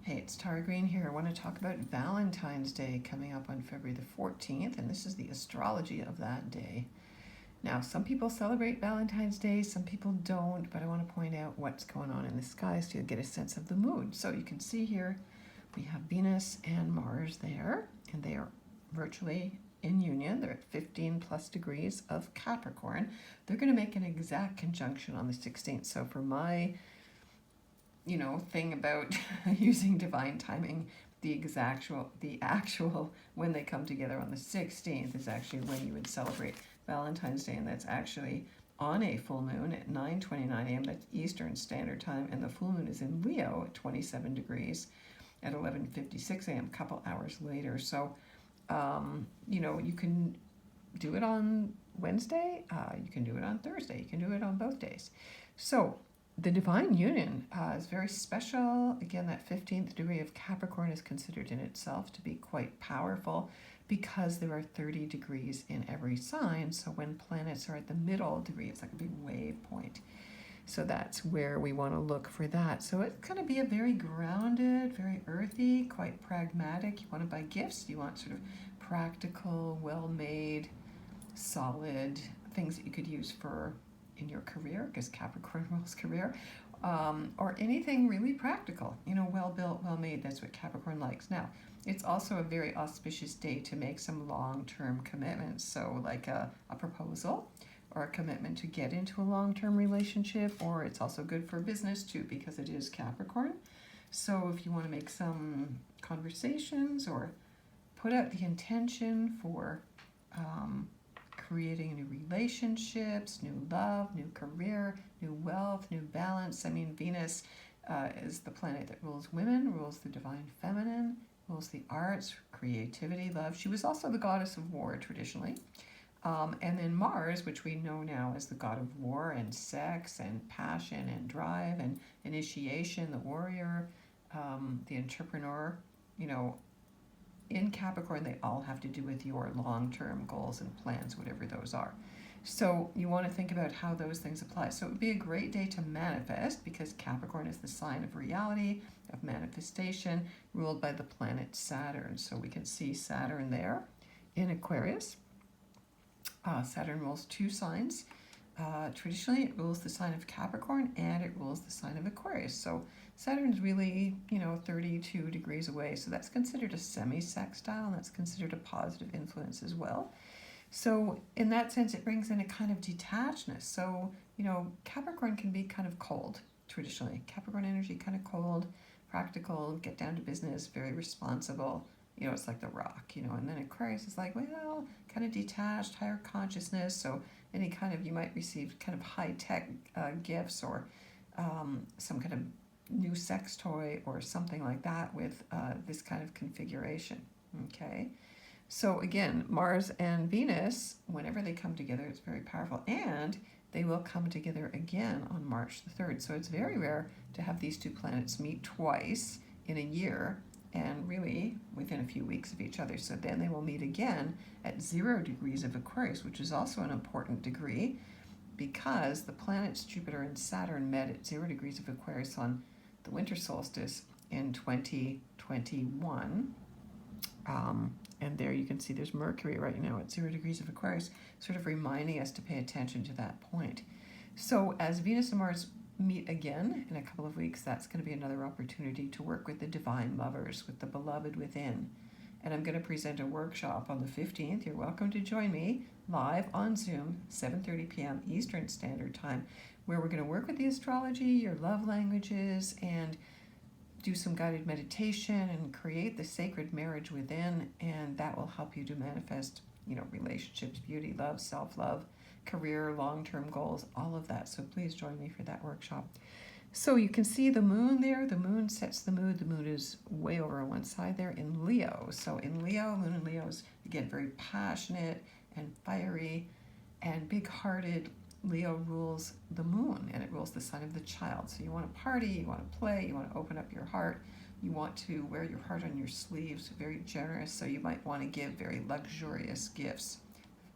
Hey, it's Tara Green here. I want to talk about Valentine's Day coming up on February the 14th, and this is the astrology of that day. Now, some people celebrate Valentine's Day, some people don't, but I want to point out what's going on in the sky so you'll get a sense of the mood. So you can see here we have Venus and Mars there, and they are virtually in union. They're at 15 plus degrees of Capricorn. They're going to make an exact conjunction on the 16th. So for my thing about using divine timing, the actual when they come together on the 16th is actually when you would celebrate Valentine's Day, and that's actually on a full moon at 9:29 a.m. That's Eastern Standard Time, and the full moon is in Leo at 27 degrees at 11:56 a.m. a couple hours later. So you can do it on Wednesday, you can do it on Thursday, you can do it on both days. So the divine union is very special. Again, that 15th degree of Capricorn is considered in itself to be quite powerful because there are 30 degrees in every sign. So when planets are at the middle degree, it's like a big wave point. So that's where we want to look for that. So it's going to be a very grounded, very earthy, quite pragmatic. You want to buy gifts. You want sort of practical, well-made, solid things that you could use in your career, because Capricorn rules career, or anything really practical, well-built, well-made. That's what Capricorn likes. Now, it's also a very auspicious day to make some long-term commitments. So like a proposal or a commitment to get into a long-term relationship, or it's also good for business too, because it is Capricorn. So if you want to make some conversations or put out the intention for creating new relationships, new love, new career, new wealth, new balance. I mean, Venus is the planet that rules women, rules the divine feminine, rules the arts, creativity, love. She was also the goddess of war traditionally. And then Mars, which we know now as the god of war and sex and passion and drive and initiation, the warrior, the entrepreneur, in Capricorn, they all have to do with your long-term goals and plans, whatever those are. So you want to think about how those things apply. So it would be a great day to manifest, because Capricorn is the sign of reality, of manifestation, ruled by the planet Saturn. So we can see Saturn there in Aquarius. Saturn rules two signs. Traditionally, it rules the sign of Capricorn and it rules the sign of Aquarius. So Saturn's really, 32 degrees away. So that's considered a semi-sextile, and that's considered a positive influence as well. So in that sense, it brings in a kind of detachedness. So, Capricorn can be kind of cold traditionally. Capricorn energy, kind of cold, practical, get down to business, very responsible. It's like the rock, and then Aquarius is like, well, kind of detached, higher consciousness. So any kind of, you might receive kind of high-tech gifts, or some kind of new sex toy or something like that with this kind of configuration, okay? So again, Mars and Venus, whenever they come together, it's very powerful, and they will come together again on March the 3rd. So it's very rare to have these two planets meet twice in a year, and really within a few weeks of each other. So then they will meet again at 0 degrees of Aquarius, which is also an important degree, because the planets Jupiter and Saturn met at 0 degrees of Aquarius on the winter solstice in 2021. And there you can see there's Mercury right now at 0 degrees of Aquarius, sort of reminding us to pay attention to that point. So as Venus and Mars meet again in a couple of weeks, that's going to be another opportunity to work with the divine lovers, with the beloved within. And I'm going to present a workshop on the 15th. You're welcome to join me live on Zoom, 7:30 p.m. Eastern Standard Time, where we're going to work with the astrology, your love languages, and do some guided meditation and create the sacred marriage within, and that will help you to manifest, relationships, beauty, love, self-love, career, long-term goals, all of that. So please join me for that workshop. So you can see the moon there. The moon sets the mood. The moon is way over on one side there in Leo. So in Leo, moon in Leo is, again, very passionate and fiery and big-hearted. Leo rules the moon, and it rules the sign of the child. So you want to party, you want to play, you want to open up your heart, you want to wear your heart on your sleeves, very generous. So you might want to give very luxurious gifts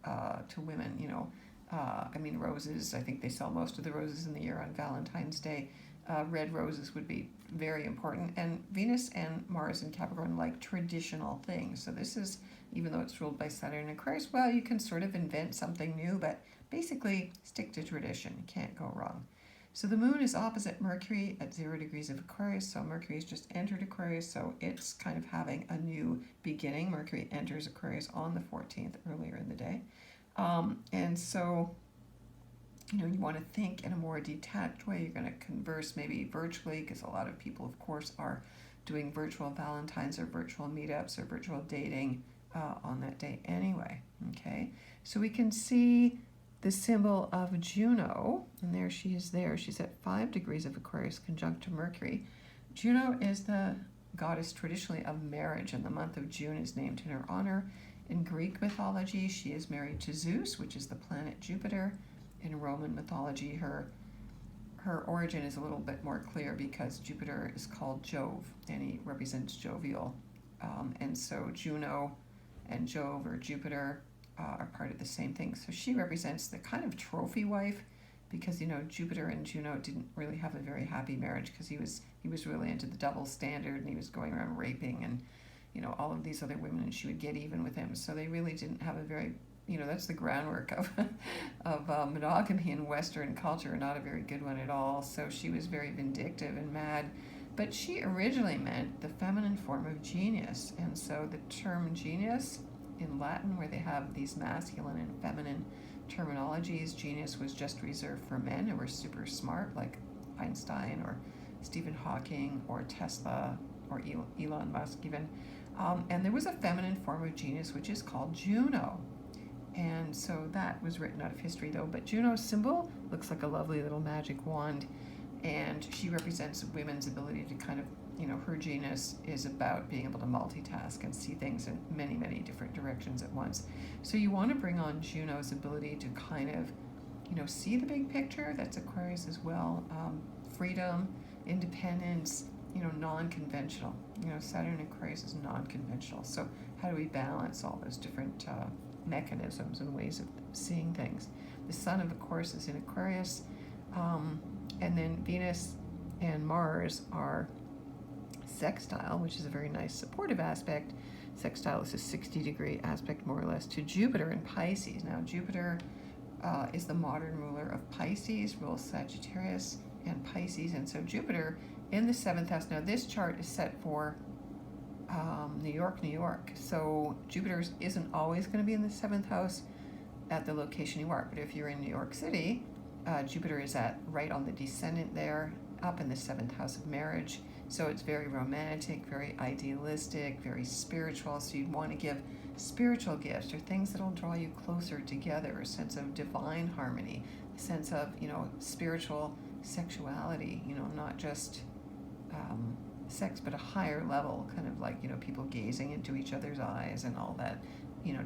to women, roses. I think they sell most of the roses in the year on Valentine's Day. red roses would be very important. And Venus and Mars in Capricorn like traditional things. So this is, even though it's ruled by Saturn and Aquarius, well, you can sort of invent something new, but basically stick to tradition. You can't go wrong. So the moon is opposite Mercury at 0 degrees of Aquarius. So Mercury has just entered Aquarius, so it's kind of having a new beginning. Mercury enters Aquarius on the 14th, earlier in the day. And so, you want to think in a more detached way. You're going to converse maybe virtually, because a lot of people, of course, are doing virtual Valentines or virtual meetups or virtual dating on that day anyway. Okay, so we can see the symbol of Juno, and there she is there. She's at 5 degrees of Aquarius conjunct to Mercury. Juno is the goddess traditionally of marriage, and the month of June is named in her honor. In Greek mythology, she is married to Zeus, which is the planet Jupiter. In Roman mythology, her origin is a little bit more clear because Jupiter is called Jove, and he represents jovial. And so Juno and Jove, or Jupiter, are part of the same thing. So she represents the kind of trophy wife, because Jupiter and Juno didn't really have a very happy marriage, because he was really into the double standard, and he was going around raping and all of these other women, and she would get even with him. So they really didn't have a very, that's the groundwork of monogamy in Western culture, not a very good one at all. So she was very vindictive and mad, but she originally meant the feminine form of genius. And so the term genius in Latin, where they have these masculine and feminine terminologies, genius was just reserved for men who were super smart, like Einstein or Stephen Hawking or Tesla or Elon Musk even. And there was a feminine form of genius, which is called Juno. And so that was written out of history, though. But Juno's symbol looks like a lovely little magic wand, and she represents women's ability to kind of, her genius is about being able to multitask and see things in many, many different directions at once. So you want to bring on Juno's ability to kind of, see the big picture. That's Aquarius as well. Freedom, independence, non-conventional. Saturn and Aquarius is non-conventional. So how do we balance all those different mechanisms and ways of seeing things? The sun, of course, is in Aquarius, and then Venus and Mars are sextile, which is a very nice supportive aspect. Sextile is a 60-degree aspect, more or less, to Jupiter in Pisces. Now, Jupiter is the modern ruler of Pisces, rules Sagittarius and Pisces, and so Jupiter in the 7th house. Now, this chart is set for New York. So Jupiter isn't always going to be in the 7th house at the location you are. But if you're in New York City, Jupiter is right on the descendant there, up in the 7th house of marriage. So it's very romantic, very idealistic, very spiritual. So you'd want to give spiritual gifts or things that'll draw you closer together, a sense of divine harmony, a sense of, spiritual sexuality, not just sex, but a higher level, kind of like, people gazing into each other's eyes and all that,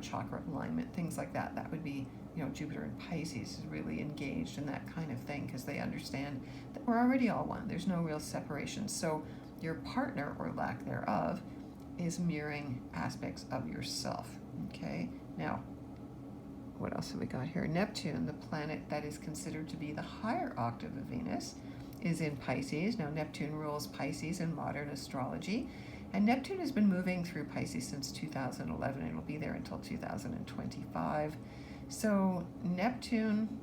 chakra alignment, things like that. That would be, Jupiter in Pisces is really engaged in that kind of thing, because they understand that we're already all one. There's no real separation. So your partner, or lack thereof, is mirroring aspects of yourself. Okay, now, what else have we got here? Neptune, the planet that is considered to be the higher octave of Venus, is in Pisces. Now, Neptune rules Pisces in modern astrology, and Neptune has been moving through Pisces since 2011, and it'll be there until 2025. So Neptune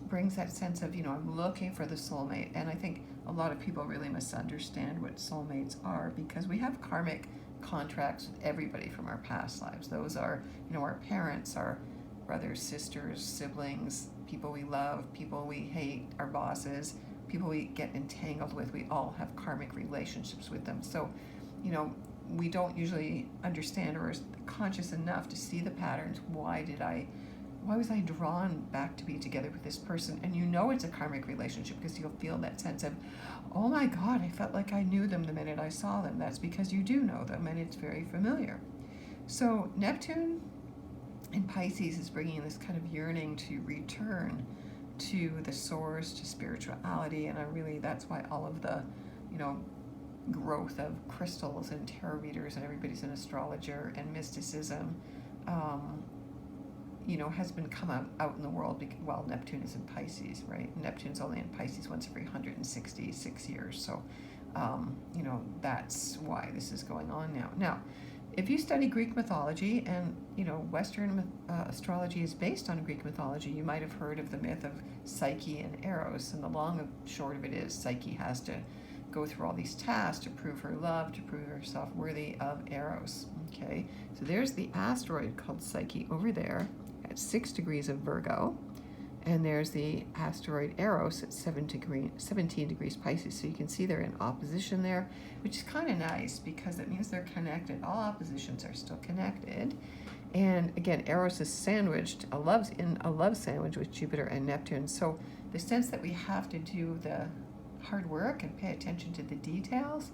brings that sense of, I'm looking for the soulmate, and I think a lot of people really misunderstand what soulmates are, because we have karmic contracts with everybody from our past lives. Those are, our parents, our brothers, sisters, siblings, people we love, people we hate, our bosses, people we get entangled with. We all have karmic relationships with them. So, we don't usually understand or are conscious enough to see the patterns. Why was I drawn back to be together with this person? And it's a karmic relationship, because you'll feel that sense of, oh my God, I felt like I knew them the minute I saw them. That's because you do know them, and it's very familiar. So Neptune in Pisces is bringing this kind of yearning to return to the source, to spirituality, and that's why all of the, growth of crystals and tarot readers, and everybody's an astrologer, and mysticism, has been come out in the world while Neptune is in Pisces, right? Neptune's only in Pisces once every 166 years. So, that's why this is going on now. Now, if you study Greek mythology, and, Western astrology is based on Greek mythology, you might have heard of the myth of Psyche and Eros. And the long and short of it is Psyche has to go through all these tasks to prove her love, to prove herself worthy of Eros. Okay, so there's the asteroid called Psyche over there at 6 degrees of Virgo, and there's the asteroid Eros at 17 degrees Pisces. So you can see they're in opposition there, which is kind of nice because it means they're connected. All oppositions are still connected. And again, Eros is sandwiched, a love sandwich with Jupiter and Neptune. So the sense that we have to do the hard work and pay attention to the details,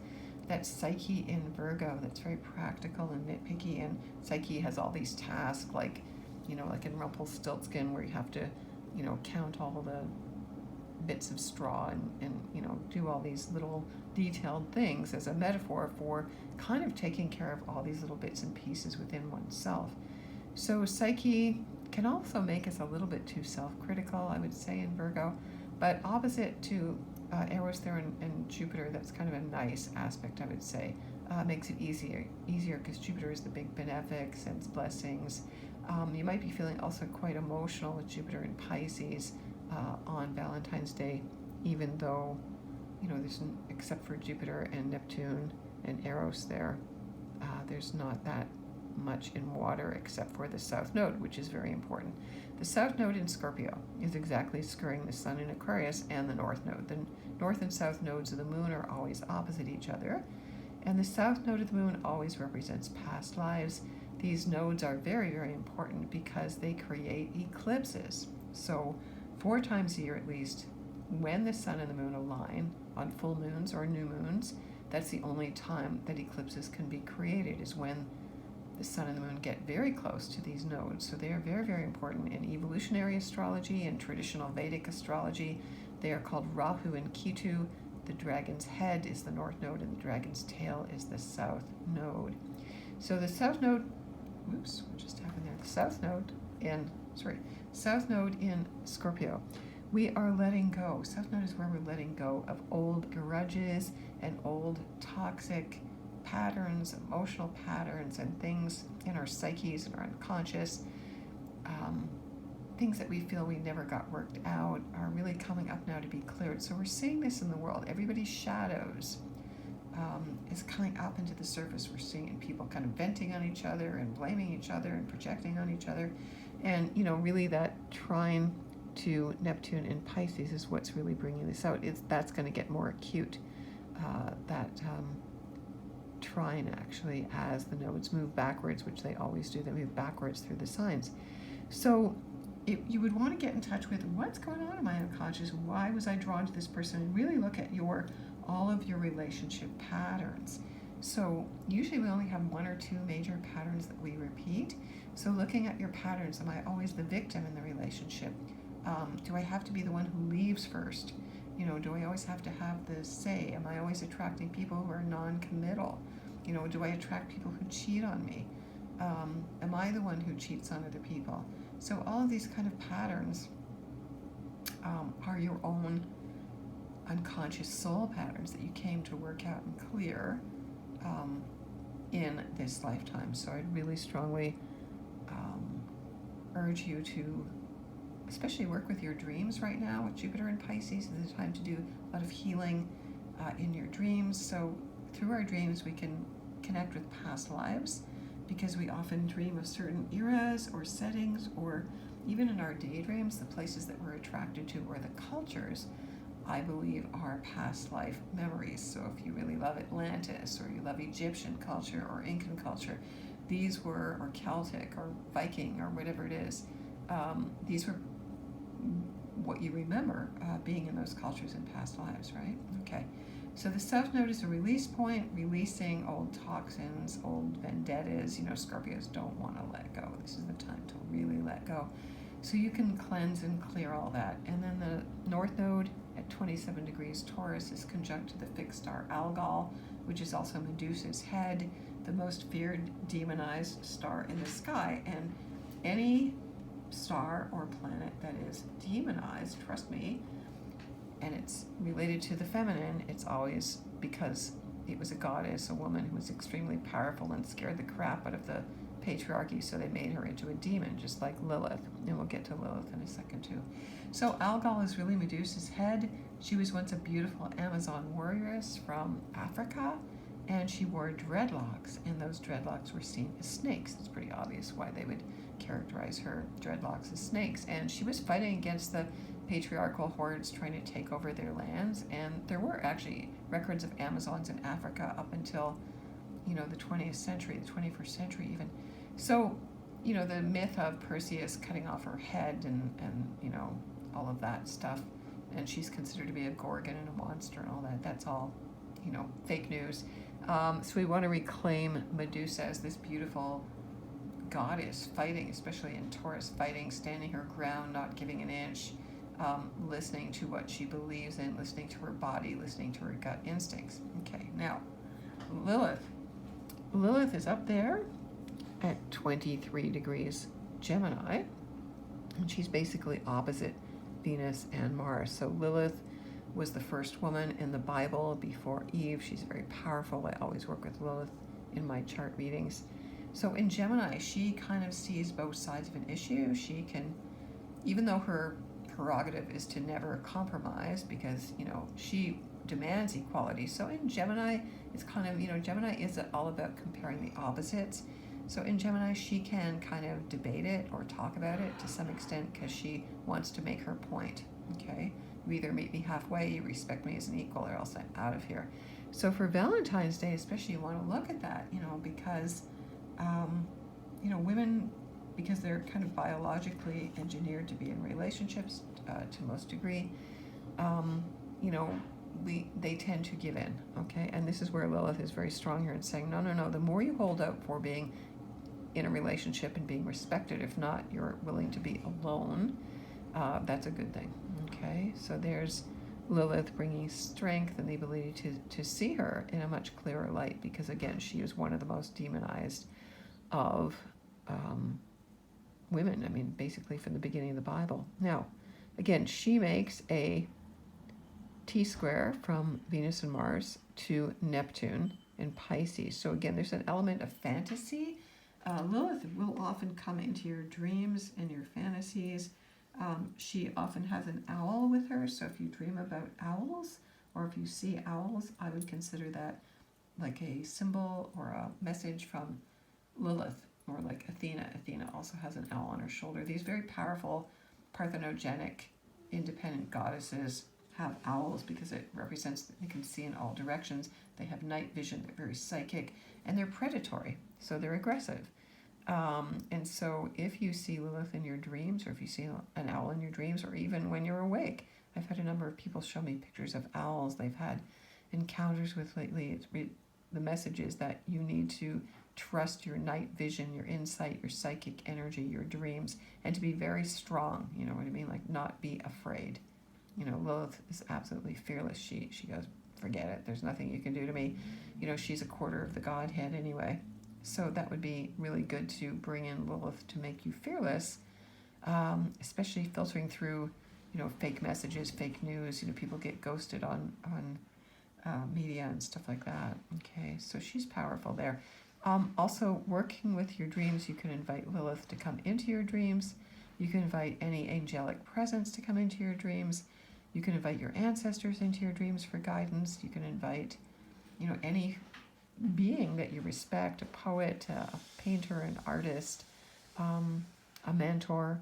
that's Psyche in Virgo. That's very practical and nitpicky, and Psyche has all these tasks like in Rumpelstiltskin, where you have to count all the bits of straw and do all these little detailed things as a metaphor for kind of taking care of all these little bits and pieces within oneself. So Psyche can also make us a little bit too self-critical, I would say, in Virgo, but opposite to Eros there and Jupiter, that's kind of a nice aspect, I would say. Makes it easier because Jupiter is the big benefic, sends blessings. You might be feeling also quite emotional with Jupiter in Pisces on Valentine's Day, even though, there's except for Jupiter and Neptune and Eros there's not that much in water except for the south node, which is very important. The south node in Scorpio is exactly squaring the sun in Aquarius and the north node. The north and south nodes of the moon are always opposite each other, and the south node of the moon always represents past lives. These nodes are very, very important because they create eclipses. So 4 times a year at least, when the sun and the moon align on full moons or new moons, that's the only time that eclipses can be created, is when the sun and the moon get very close to these nodes. So they are very, very important in evolutionary astrology and traditional Vedic astrology. They are called Rahu and Kitu. The dragon's head is the north node and the dragon's tail is the south node. So the south node, what just happened there? The south node in Scorpio. We are letting go. South node is where we're letting go of old grudges and old toxic patterns, emotional patterns, and things in our psyches and our unconscious. Things that we feel we never got worked out are really coming up now to be cleared. So we're seeing this in the world. Everybody's shadows is coming up into the surface. We're seeing people kind of venting on each other and blaming each other and projecting on each other. And, really that trine to Neptune in Pisces is what's really bringing this out. That's going to get more acute, that trine actually, as the nodes move backwards, which they always do. They move backwards through the signs. So you would want to get in touch with what's going on in my unconscious. Why was I drawn to this person? And really look at all of your relationship patterns. So usually we only have 1 or 2 major patterns that we repeat. So looking at your patterns, am I always the victim in the relationship? Do I have to be the one who leaves first? Do I always have to have the say? Am I always attracting people who are non-committal? Do I attract people who cheat on me? Am I the one who cheats on other people? So all of these kind of patterns are your own unconscious soul patterns that you came to work out and clear in this lifetime. So I'd really strongly urge you to especially work with your dreams right now. With Jupiter in Pisces, is the time to do a lot of healing in your dreams. So through our dreams we can connect with past lives, because we often dream of certain eras or settings, or even in our daydreams, the places that we're attracted to or the cultures, I believe, are past life memories. So if you really love Atlantis, or you love Egyptian culture or Incan culture, these were, or Celtic or Viking or whatever it is, these were what you remember being in those cultures in past lives, right? Okay. So the south node is a release point, releasing old toxins, old vendettas. Scorpios don't want to let go. This is the time to really let go. So you can cleanse and clear all that. And then the north node at 27 degrees Taurus is conjunct to the fixed star Algol, which is also Medusa's head, the most feared, demonized star in the sky. And any star or planet that is demonized, trust me, and it's related to the feminine, it's always because it was a goddess, a woman who was extremely powerful and scared the crap out of the patriarchy, so they made her into a demon, just like Lilith. And we'll get to Lilith in a second too. So Algol is really Medusa's head. She was once a beautiful Amazon warrioress from Africa, and she wore dreadlocks, and those dreadlocks were seen as snakes. It's pretty obvious why they would characterize her dreadlocks as snakes. And she was fighting against the patriarchal hordes trying to take over their lands, and there were actually records of Amazons in Africa up until, the 20th century, the 21st century even. So, the myth of Perseus cutting off her head and all of that stuff, and she's considered to be a gorgon and a monster and all that, that's all, fake news. So we want to reclaim Medusa as this beautiful goddess fighting, especially in Taurus, fighting, standing her ground, not giving an inch, listening to what she believes in, listening to her body, listening to her gut instincts. Okay, now, Lilith. Lilith is up there at 23 degrees Gemini, and she's basically opposite Venus and Mars. So Lilith was the first woman in the Bible before Eve. She's very powerful. I always work with Lilith in my chart readings. So in Gemini, she kind of sees both sides of an issue. She can, even though her prerogative is to never compromise, because, she demands equality. So in Gemini, it's kind of, Gemini is all about comparing the opposites. So in Gemini, she can kind of debate it or talk about it to some extent because she wants to make her point, okay? You either meet me halfway, you respect me as an equal, or else I'm out of here. So for Valentine's Day, especially, you want to look at that, because, women, because they're kind of biologically engineered to be in relationships to most degree, they tend to give in, okay? And this is where Lilith is very strong here in saying, no, the more you hold out for being in a relationship and being respected, if not, you're willing to be alone, that's a good thing, okay? So there's Lilith bringing strength and the ability to see her in a much clearer light, because again, she is one of the most demonized of women, basically from the beginning of the Bible. Now, again, she makes a T-square from Venus and Mars to Neptune in Pisces. So again, there's an element of fantasy. Lilith will often come into your dreams and your fantasies. She often has an owl with her, so if you dream about owls, or if you see owls, I would consider that like a symbol or a message from Lilith, or like Athena. Athena also has an owl on her shoulder. These very powerful, parthenogenic, independent goddesses have owls because it represents that they can see in all directions. They have night vision, they're very psychic, and they're predatory, so they're aggressive. And so if you see Lilith in your dreams, or if you see an owl in your dreams, or even when you're awake, I've had a number of people show me pictures of owls they've had encounters with lately. The message is that you need to trust your night vision, your insight, your psychic energy, your dreams, and to be very strong, you know what I mean? Like, not be afraid. Lilith is absolutely fearless. She goes, forget it, there's nothing you can do to me. She's a quarter of the Godhead anyway. So that would be really good to bring in Lilith to make you fearless, especially filtering through, fake messages, fake news. People get ghosted on media and stuff like that. Okay, so she's powerful there. Also, working with your dreams, you can invite Lilith to come into your dreams. You can invite any angelic presence to come into your dreams. You can invite your ancestors into your dreams for guidance. You can invite, any being that you respect, a poet, a painter, an artist, a mentor,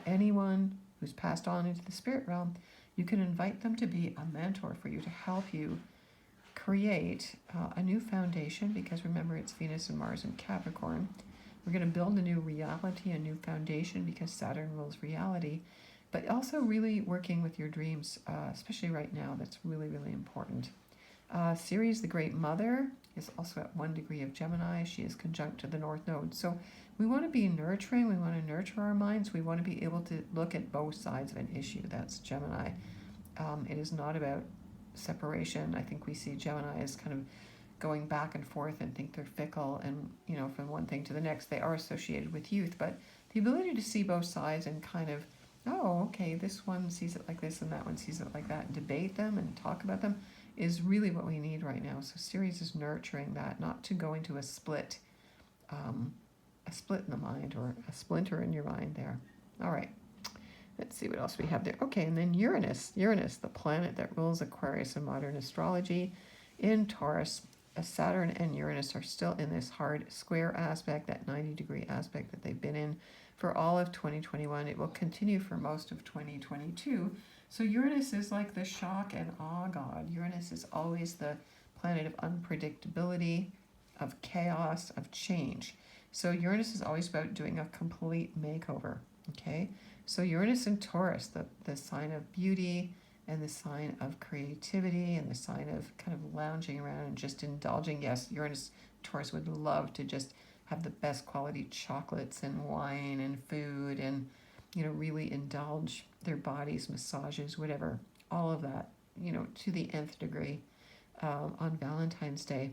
anyone who's passed on into the spirit realm. You can invite them to be a mentor for you, to help you create a new foundation, because remember, it's Venus and Mars in Capricorn. We're going to build a new reality, a new foundation, because Saturn rules reality. But also really working with your dreams, especially right now, that's really, really important. Ceres, the Great Mother, is also at 1 degree of Gemini. She is conjunct to the North Node. So we want to be nurturing. We want to nurture our minds. We want to be able to look at both sides of an issue. That's Gemini. It is not about separation. I think we see Gemini as kind of going back and forth and think they're fickle and, from one thing to the next. They are associated with youth, but the ability to see both sides and kind of, oh, okay, this one sees it like this and that one sees it like that, and debate them and talk about them is really what we need right now. So Ceres is nurturing that, not to go into a split in the mind or a splinter in your mind there. All right, let's see what else we have there. Okay, and then Uranus, the planet that rules Aquarius in modern astrology, in Taurus. Saturn and Uranus are still in this hard square aspect, that 90-degree aspect that they've been in for all of 2021. It will continue for most of 2022. So Uranus is like the shock and awe god. Uranus is always the planet of unpredictability, of chaos, of change. So Uranus is always about doing a complete makeover, okay? So Uranus in Taurus, the sign of beauty and the sign of creativity and the sign of kind of lounging around and just indulging. Yes, Uranus, Taurus would love to just have the best quality chocolates and wine and food and, you know, really indulge their bodies, massages, whatever, all of that, you know, to the nth degree on Valentine's Day.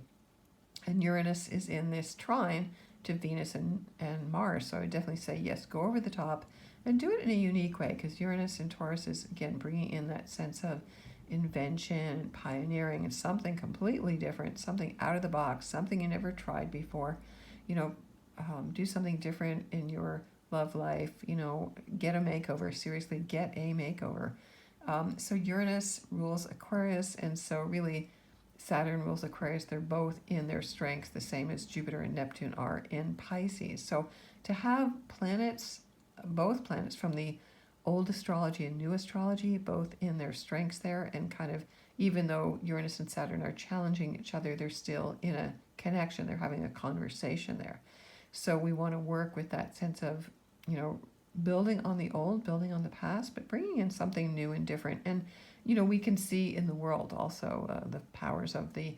And Uranus is in this trine to Venus and Mars. So I would definitely say, yes, go over the top and do it in a unique way, because Uranus and Taurus is, again, bringing in that sense of invention and pioneering and something completely different, something out of the box, something you never tried before. You know, do something different in your love life, you know, get a makeover. Seriously, get a makeover. So Uranus rules Aquarius, and so really Saturn rules Aquarius. They're both in their strengths, the same as Jupiter and Neptune are in Pisces. So to have planets, both planets from the old astrology and new astrology, both in their strengths there, and kind of, even though Uranus and Saturn are challenging each other, they're still in a connection. They're having a conversation there. So we want to work with that sense of, you know, building on the old, building on the past, but bringing in something new and different. And, you know, we can see in the world also the powers of the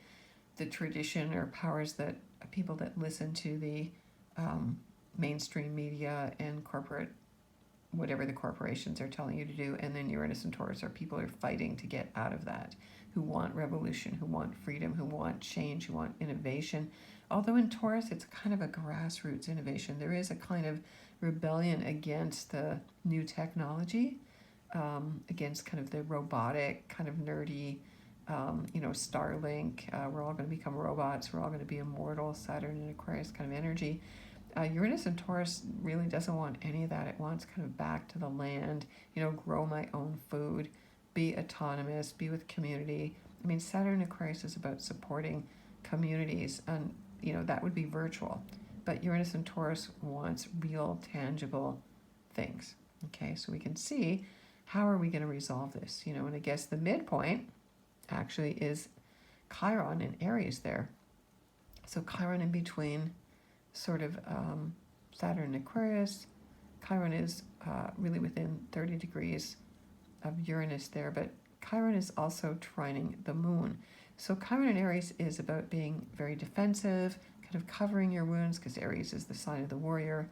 tradition, or powers that people that listen to the mainstream media and corporate, whatever the corporations are telling you to do. And then Uranus and Taurus are people who are fighting to get out of that, who want revolution, who want freedom, who want change, who want innovation. Although in Taurus, it's kind of a grassroots innovation. There is a kind of rebellion against the new technology, against kind of the robotic, kind of nerdy, you know, Starlink. We're all going to become robots. We're all going to be immortal. Saturn and Aquarius kind of energy. Uranus and Taurus really doesn't want any of that. It wants kind of back to the land, you know, grow my own food, be autonomous, be with community. I mean, Saturn and Aquarius is about supporting communities, and, you know, that would be virtual. But Uranus and Taurus wants real, tangible things. Okay, so we can see, how are we going to resolve this? You know, and I guess the midpoint actually is Chiron in Aries there. So Chiron in between sort of Saturn and Aquarius. Chiron is really within 30 degrees of Uranus there, but Chiron is also trining the moon. So Chiron in Aries is about being very defensive, kind of covering your wounds, because Aries is the sign of the warrior.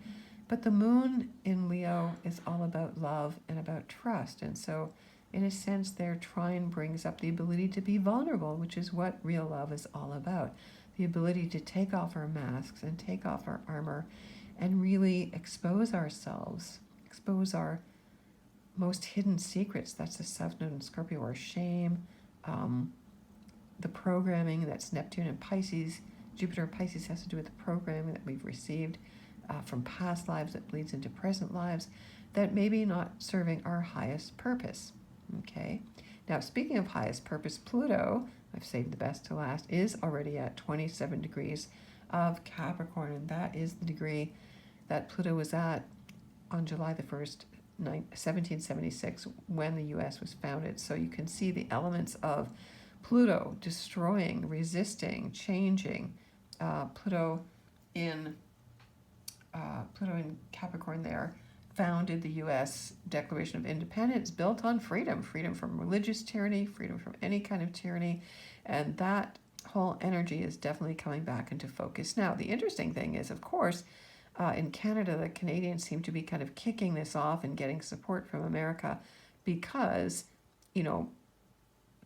But the moon in Leo is all about love and about trust. And so in a sense, their trine brings up the ability to be vulnerable, which is what real love is all about. The ability to take off our masks and take off our armor and really expose ourselves, expose our most hidden secrets. That's the South Node in Scorpio, our shame, the programming, that's Neptune and Pisces. Jupiter and Pisces has to do with the programming that we've received from past lives that bleeds into present lives, that maybe not serving our highest purpose. Okay. Now, speaking of highest purpose, Pluto, I've saved the best to last, is already at 27 degrees of Capricorn, and that is the degree that Pluto was at on July the 1st, 1776, when the U.S. was founded. So you can see the elements of Pluto destroying, resisting, changing. Pluto in Capricorn there founded the U.S. Declaration of Independence, built on freedom from religious tyranny, freedom from any kind of tyranny, and that whole energy is definitely coming back into focus. Now, the interesting thing is, of course, in Canada, the Canadians seem to be kind of kicking this off and getting support from America because, you know,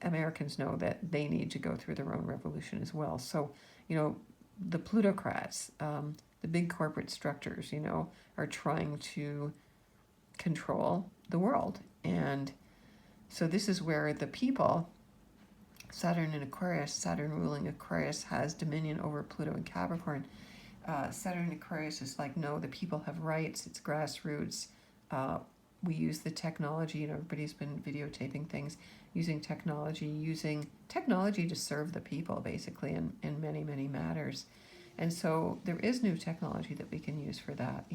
Americans know that they need to go through their own revolution as well. So, you know, the plutocrats, the big corporate structures, are trying to control the world. And so this is where the people, Saturn and Aquarius, Saturn ruling Aquarius, has dominion over Pluto and Capricorn. Saturn and Aquarius is like, no, the people have rights. It's grassroots. We use the technology, everybody's been videotaping things, using technology to serve the people, basically, in many, many matters. And so there is new technology that we can use for that,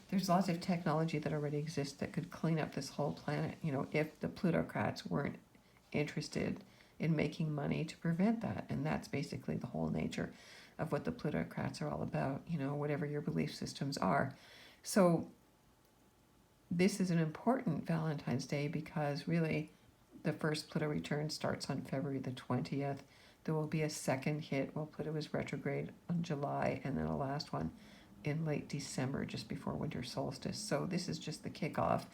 there's lots of technology that already exists that could clean up this whole planet, if the plutocrats weren't interested in making money to prevent that. And that's basically the whole nature of what the plutocrats are all about, whatever your belief systems are. So this is an important Valentine's Day because really the first Pluto return starts on February the 20th. There will be a second hit while Pluto is retrograde on July, and then a last one in late December, just before winter solstice. So this is just the kickoff,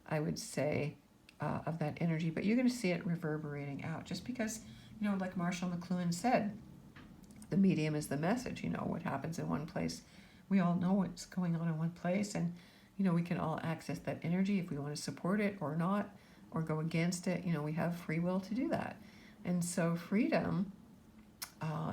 I would say, of that energy. But you're going to see it reverberating out, just because, like Marshall McLuhan said, the medium is the message. What happens in one place, we all know what's going on in one place, and we can all access that energy if we want to support it or not, or go against it. We have free will to do that. And so freedom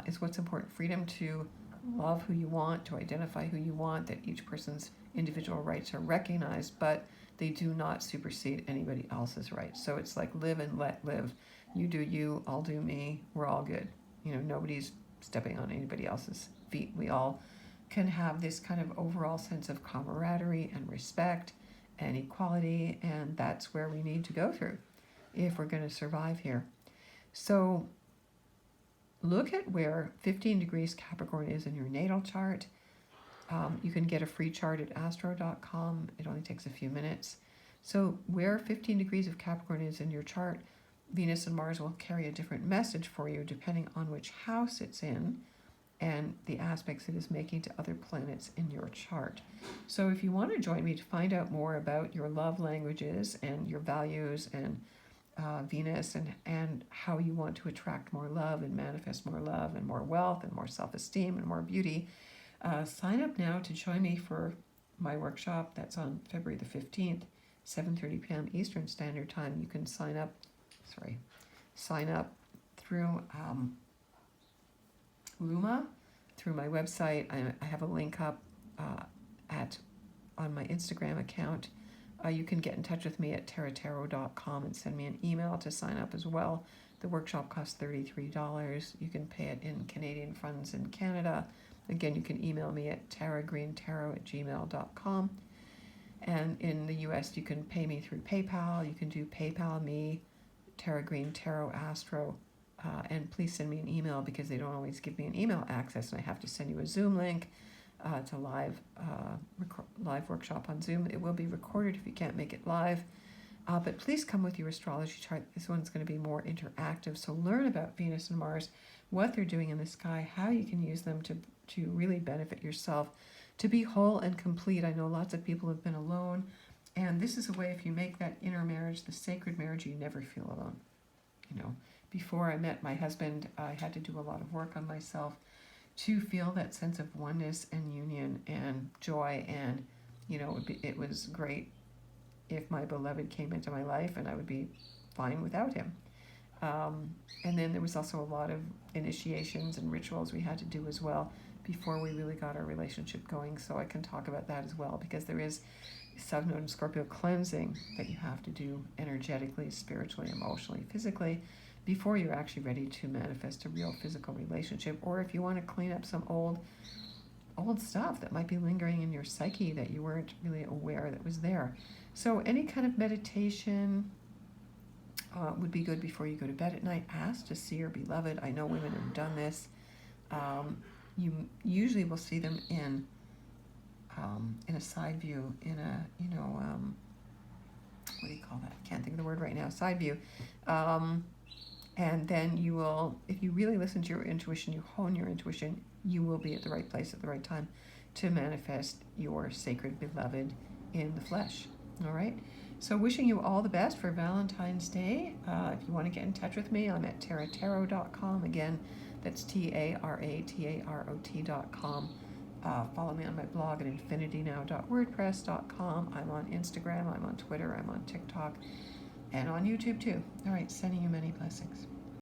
is what's important. Freedom to love who you want, to identify who you want, that each person's individual rights are recognized, but they do not supersede anybody else's rights. So it's like live and let live. You do you, I'll do me, we're all good. Nobody's stepping on anybody else's feet. We all can have this kind of overall sense of camaraderie and respect and equality, and that's where we need to go through if we're going to survive here. So look at where 15 degrees Capricorn is in your natal chart. You can get a free chart at astro.com. It only takes a few minutes. So where 15 degrees of Capricorn is in your chart, Venus and Mars will carry a different message for you depending on which house it's in and the aspects it is making to other planets in your chart. So if you want to join me to find out more about your love languages and your values and Venus and how you want to attract more love and manifest more love and more wealth and more self-esteem and more beauty, sign up now to join me for my workshop. That's on February the 15th, 7:30 p.m. Eastern Standard Time. You can sign up through Luma, through my website. I have a link up on my Instagram account. You can get in touch with me at terratarot.com and send me an email to sign up as well. The workshop costs $33. You can pay it in Canadian funds in Canada. Again, you can email me at taragreentarot@gmail.com. And in the US, you can pay me through PayPal. You can do PayPal me, Tara Green Tarot Astro. And please send me an email because they don't always give me an email access, and I have to send you a Zoom link. It's a live workshop on Zoom. It will be recorded if you can't make it live. But please come with your astrology chart. This one's going to be more interactive. So learn about Venus and Mars, what they're doing in the sky, how you can use them to really benefit yourself, to be whole and complete. I know lots of people have been alone, and this is a way, if you make that inner marriage, the sacred marriage, you never feel alone. Before I met my husband, I had to do a lot of work on myself to feel that sense of oneness and union and joy, and it was great if my beloved came into my life, and I would be fine without him. And then there was also a lot of initiations and rituals we had to do as well before we really got our relationship going. So I can talk about that as well, because there is South Node and Scorpio cleansing that you have to do energetically, spiritually, emotionally, physically, before you're actually ready to manifest a real physical relationship. Or if you want to clean up some old stuff that might be lingering in your psyche that you weren't really aware that was there. So any kind of meditation would be good before you go to bed at night. Ask to see your beloved. I know women have done this. You usually will see them in a side view, in a, what do you call that? I can't think of the word right now. Side view. And then you will, if you really listen to your intuition, you hone your intuition, you will be at the right place at the right time to manifest your sacred beloved in the flesh. All right? So wishing you all the best for Valentine's Day. If you want to get in touch with me, I'm at taratarot.com. Again, that's TARATAROT.com. Follow me on my blog at infinitynow.wordpress.com. I'm on Instagram, I'm on Twitter, I'm on TikTok, and on YouTube too. All right, sending you many blessings.